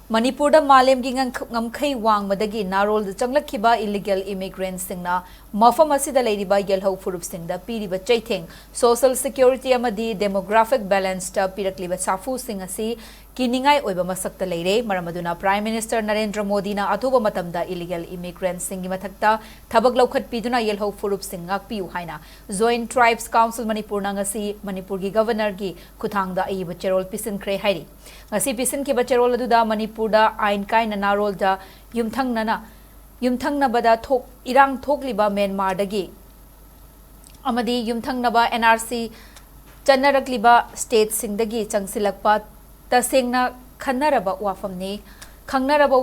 Manipur da malem gi ngamkhai wang madagi narol da changlakhiba illegal immigrants singna mafam asida leiriba yelho furup singda piriba chaitheng social security amadi demographic balance ta pirakliba safu sing asi kiningai oiba masakta leire maramaduna Prime Minister Narendra Modi na athuba matamda illegal immigrants singi mathakta thabak laukhat piduna yelho furup sing ngakpiu haina Joint Tribes Council Manipur na ngasi Manipur gi governor gi kuthangda ai bacherol Taksinkhre hairi ngasi pisin ki bacherol aduda Manipur da ain kai na narol da yumthang na bada thok irang thokliba Myanmar dagi amadi yumthang naba NRC chanarakliba state singdagi changsilakpa tasengna khanaraba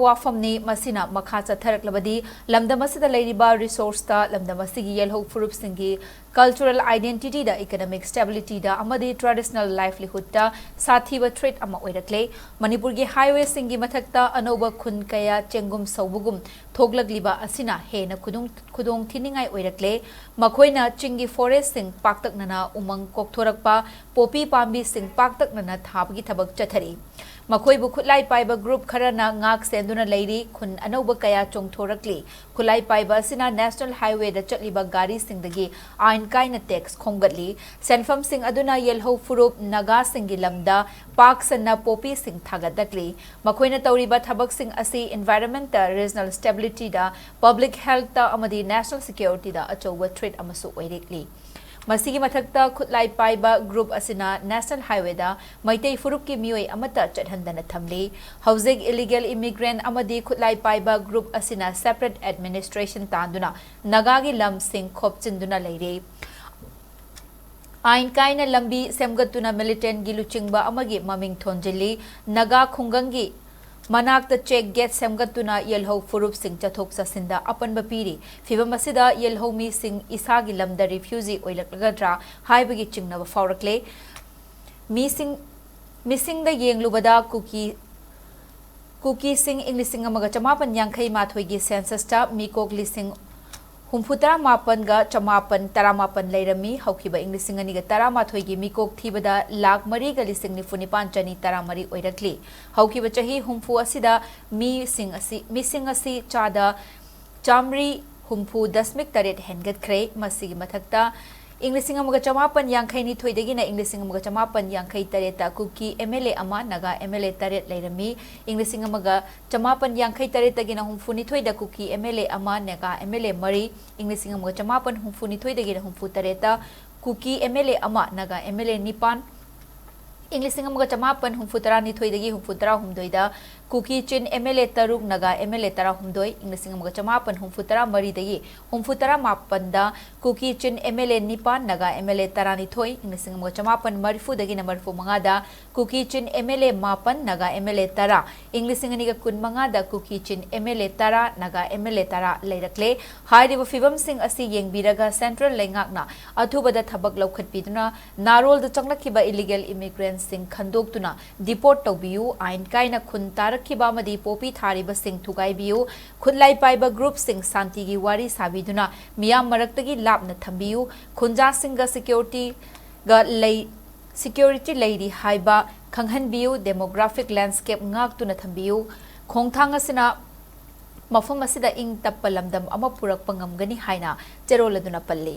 wafamni masina makha chatharaklabadi lamdamasida leiriba resource ta lamdamasigi yelho furup singi cultural identity da economic stability da amadi traditional livelihood ta sathiba threat ama oirakle Manipur gi highway singi mathakta anoba khun kaya chengum saubugum thoglakliba asina hena khudong thiningai oirakle makhoina chingi forest sing paktaknana umang kokthorakpa popi pambi sing paktaknana thabagi thabak chathari Makhoibu khutlai paiba group kharana ngak senduna leiri khun anoba kaya chongthorakli khulai paiba asina national highway da chatliba gari singdagi ain kaina tax khomgatli senfam sing aduna yelho furup naga singi lamda park sanna popi sing thagadakli makhoina tawriba thabak sing asi environment da regional stability da public health da amadi national security da achoba threat amasu oirikli Masigi mathakta khutlai paiba group asina national highway da maitai furup ki mioi amata chathandana thamli housing illegal immigrant amadi khutlai paiba group asina separate administration tanduna nagagi lam sing khopchinduna leire Ain kaina lambi semgatuna militant giluchingba amagi maming thonjili naga khungangi Manakta check get semgatuna yelho furup sing chathok sasinda apan bapiri fibam asida yelho mi sing isagi lamda refugee oilakladra haibagi chingnaba faurakle missing da yenglubada cookie sing inglising amaga chamapan yankhai mathoi gi census ta mikok lising Humfutara mapan ga chamapan taramapan leirami haukiba inglising ani ga taramathoi gi mikok thibada lakh mari ga lising ni funipan chani taramari oirakli haukiba chahi humfu asida missing asi chada chamri humfu dasmik taret hengat khre masigi mathakta inglising amaga chamapan yankhai ni thoidagi na inglising amaga chamapan yankhai tareta kuki MLA ama naga MLA taret leirami inglising amaga chamapan yankhai taretagi na humfu ni thoida kuki MLA ama naga MLA mari inglising amaga chamapan humfu ni thoidagi na humfu tareta kuki MLA ama naga MLA nipan inglising amaga chamapan humfutara ni thoidagi humfutara humdoida kuki chin MLA taruk naga MLA tara humdoi inglising amaga chamapan humfutara mari dagi humfutara mapanda kuki chin MLA nipan naga MLA tara ni thoi inglising amaga chamapan marfu dagi na marfu manga da kuki chin MLA mapan naga MLA tara inglising ani ga kun manga da kuki chin MLA tara naga MLA tara leirakle hairiba fibam sing asi yengbiraga central lengakna athubada thabak laukhat piduna narol da changlakhiba illegal immigrants sing khandoktuna deport tawbiu ain kaina khun tarakhiba amadi popi thariba sing thugai biu khunlai paiba group sing santi gi wari sabiduna miyam maraktagi lapna thambiu khunja singa security leiri haiba khanghan biu demographic landscape ngaktuna thambiu khongthang asina mafam asida ing tappalamdam ama purak pangamgani haina cheroladuna palle